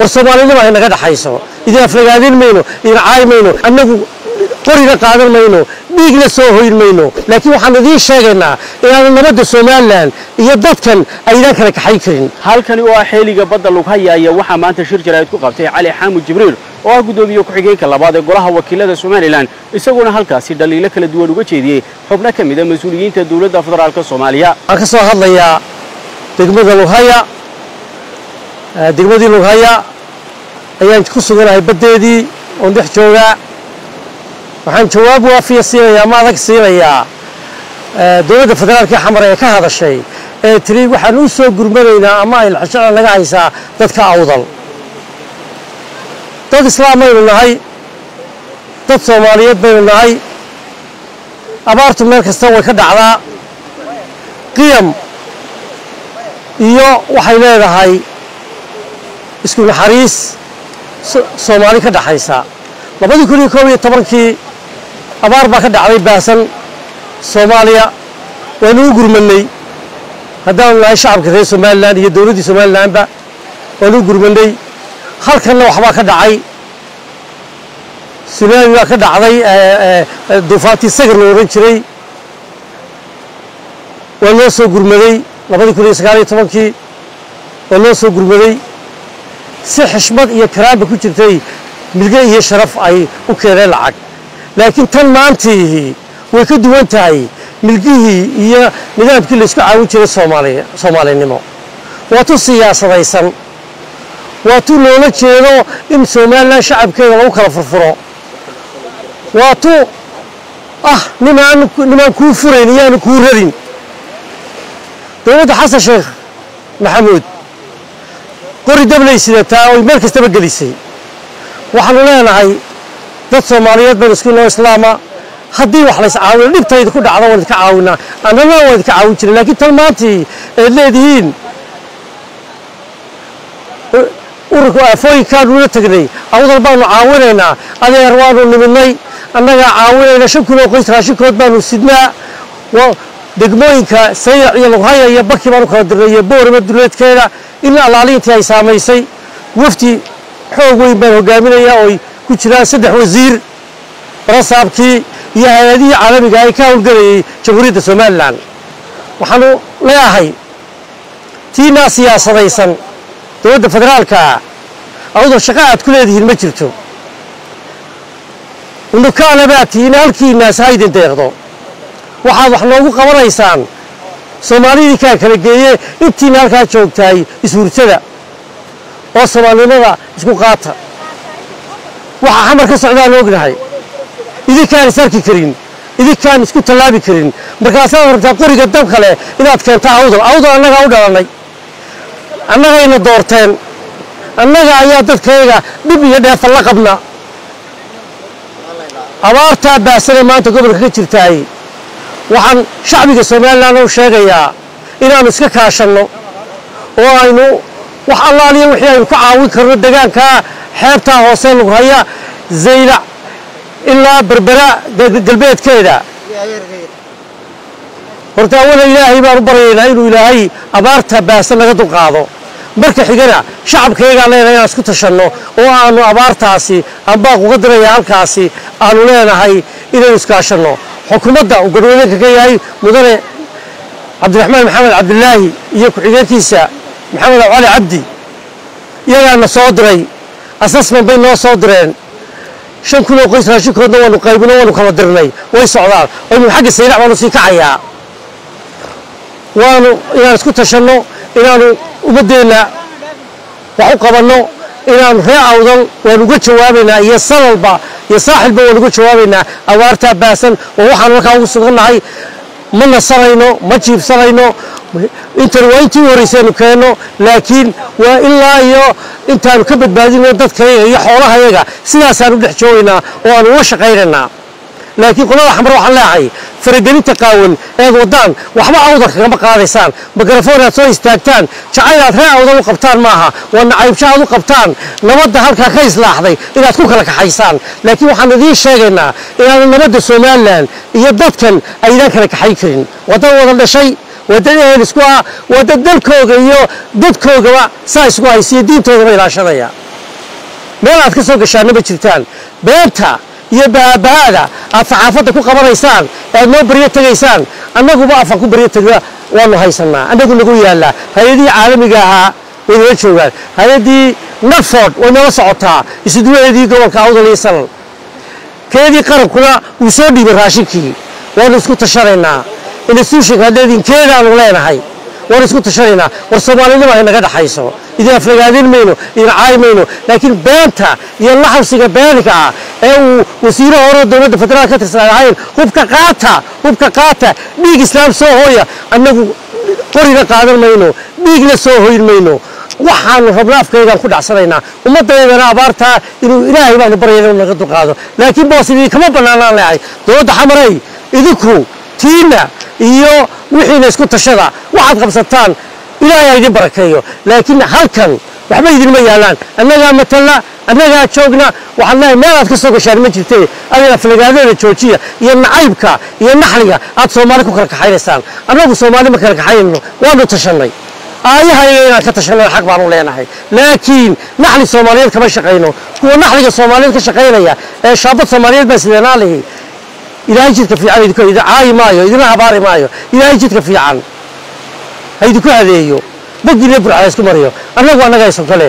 Soomaalida waa inaga dhaxayso idin aflagaadin mayno idin caay mayno annagu qoriga qaadan mayno dhiigna soo hoyn mayno laakiin waxaan idin sheegaynaa inaan nabadda Soomaaliland iyo dadkan aydan kala kaxay karin halkani waa xeeliga badda lagu hayaaya waxa maanta shir jaraa'id ku qabtay Cali Xamuud Jibriil oo ah gudoomiye ku xigeenka labaad ee golaha wakiilada Soomaaliland isaguna halkaasi dhaliilo kala duwan uga jeediyay xubno ka mid ah mas'uuliyiinta dawladda federaalka Soomaaliya aan ka soo hadlayaa degmada Lughaya degmadii Lughaya ayaan ku suganahay badeedii oo dhex jooga waxaan jawaab waafiya siinayaa ama adag siinayaa dawladda federaalka xamar ee ka hadashay ee tiri waxaan u soo gurmanaynaa ama ay xashada laga haysaa dadka awdal dad islaamaynu nahay dad Soomaaliyeed baynu nahay abaartu meel kasta way ka dhacdaa qiyam iyo waxay leedahay isku naxariis Soomaali ka dhaxaysa 2011kii abaar baa ka dhacday baasan Soomaaliya waanu gurmanay haddaan nahay shacabka reer Soomaaliland iyo dawladda Soomaaliland ba waanu gurmanay halkan waxba ka dhacay Soomaaliya waa ka dhacday duufaantii sagar loo oran jiray waanu soo gurmaday 2019kii waanu soo gurmaday si xishmad iyo karaama ku jirtay milga iyo sharaf ay u keeneen lacag laakiin tan maantii way ka duwan tahay milgihii iyo nidaamkii la isku caawin jiray Soomaalinimo waatu siyaasadaysan waatu loola jeedo in Soomaaliland shacabkeeda lagu kala furfuro waatu nimaan ku fureen iyo ku radin dawladda Xasan Sheekh Maxamuud qori dablay sidataa oo meel kasta galisay waxaanu leenahay dad Soomaaliyeed baa isku noo islaama haddii wax la iscaawiyo dhibtayda ku dhacdo waan ka caawinaa annana waan ka caawin jiray laakiin tan maantii ay leedihiin ururka afooyinkaan ula tagnay awdal baanu caawinaynaa adeer waanu niminay annaga caawinayna 5 kilo qoys raashinkood baanu sidnaa degmooyinka Sayrac iyo Lughaya iyo Baki baanu kala dirnay boorama duleedkeeda ilaa alaalintii ay saameysay wafti xoog weyn baan hogaaminaya oo ku jiraan 3 wasiir rasaabkii iyo hay'adaha caalamiga ay ka howlgalayay jamhuuriyadda Soomaaliland waxaanu leeyahay tiina siyaasadaysan dawladda federaalka awdal shaqaad ku leedihiin ma jirto inuu ka labaatiina halkiina saayidin deeqdo waxaad wax loogu qabanaysaan Soomaalida ka kala geeyay intii halka joogtay isuurtada oo Soomaalida isku qaata waxa xamar ka socdaa loo ognahay idinkaan sarki karin idinkaan isku talaabi karin markaas aad rabtaa qoriga dab kale inaad keento awdal annaga u dhalanay annaga ina doorteen annaga ayaa dadkayga dib iyo dheef la qabna abaarta baasan maanta gobolka ka jirtay waxaan shacbiga Soomaaliland u sheegayaa inaanu iska kaashano oo aynu wax allaaliyo wixii aynu ku caawin karno deegaanka xeebta hoose Lughaya Sayrac ilaa Berbera galbeedkeeda horta wada Ilaahay baan u baryaynaa inuu Ilaahay abaarta baasan laga dulqaado marka xigana shacabkayga leenahay isku tashano oo aanu abaartaasi amba uga diraya halkaasi aanu leenahay inaynu iskaashano xukuumadda uu gudoomiyaha ka yahay mudane Cabdiraxmaan Maxamed Cabdullaahi iyo ku xigeenkiisa Maxamed Cali Cabdi iyagana soo diray assessment bay noo soo direen 5 kilo qoys raashinkoodna waanu qaybino waanu kala dirnay way socdaan oo xagga Sayrac waanu sii kacayaa waanu inaan isku tashano inaanu umadeena wax u qabano inaanu ree awdal waanu uga jawaabaynaa iyo sanalba iyo saaxilba waanu uga jawaabaynaa abaarta baasan oo waxaan halka ugu suganahay ma nasarayno ma jiibsanayno intii horeysaynu keeno laakiin waa ilaa iyo intaanu ka badbaadino dadkayga iyo xoolahayaga sidaas aanu dhex joogaynaa oo aanu uga shaqaynaynaa laakiin qolada xamar waxaan leeyahay faragelinta qaawan ee wadaan waxba awdal kama qaadaysaan mikrafoon aad soo istaagtaan jacaylaad ree awdal u qabtaan maaha waa nacaybshaad u qabtaan nabadda halka ka islaaxday inaad ku kala kaxaysaan laakiin waxaan idin sheegaynaa inaan nabadda Soomaaliland iyo dadkan aydan kala kaxay karin wada dhashay wadada isku wada dalkooga iyo dadkoogaba saa isku haysiyo diintooda ilaashadaya meel aad ka soo gashaana ma jirtaan beenta iyo baabahada aad saxaafadda ku qabanaysaan aad noo baryo tegaysaan annaguba afan ku baryo tagaa waanu haysanaa annagu nagu yaallaa hay-adihii caalamiga ahaa way nala joogaan hay-addii Nadford way nala socotaa isuduwadeedii gobolka Awdal iyo Salal keedii qarankuna wuu soo dhiibay raashinkii waanu isku tashanaynaa institution haddeedin keedaanu leenahay waanu isku tashanaynaa war Soomaalida ay naga dhaxayso idin aflagaadin mayno idin caay mayno laakiin beenta iyo laxawsiga beenka ah ee uu wasiiro hore dowladda federaalka ka tirsanaayn hubka qaata dhiig islaam soo hooya annagu qoriga qaadan mayno dhiigna soo hooyin mayno waxaanu rabnaa afkaygaan ku dhacsanaynaa ummaddeedana abaartaa inuu ilaahay baanu baryayna naga dulqaado laakiin boos idin kama bannaanaan leeyahay dowladda xamaray idinku tiina iyo wixiina isku tashada waxaad qabsataan ilaahay idin barakeeyo laakiin halkan waxba idinma yaalaan annagaa matala annagaa joogna waxaan leeyahay meel aad ka soo gashaan ma jirtee adiga aflagaadeeda joojiya iyo nacaybka iyo naxliga aad Soomaali ku kala kaxaynaysaan annagu Soomaali ma kala kaxaynayno waanu tashanay ayahayna ka tashanay xaq baan u leenahay laakiin naxli Soomaaliyeed kama shaqeyno kuwa naxliga Soomaaliyeed ka shaqeynaya ee shaabad Soomaaliyeed baa sideenaa leeyahay ilaahay jidka fiican idinku caay maayo idina habaari maayo ilaahay jidka fiican haydu ku hadeeyo bogina burcada isku mariyo annagu aysan kale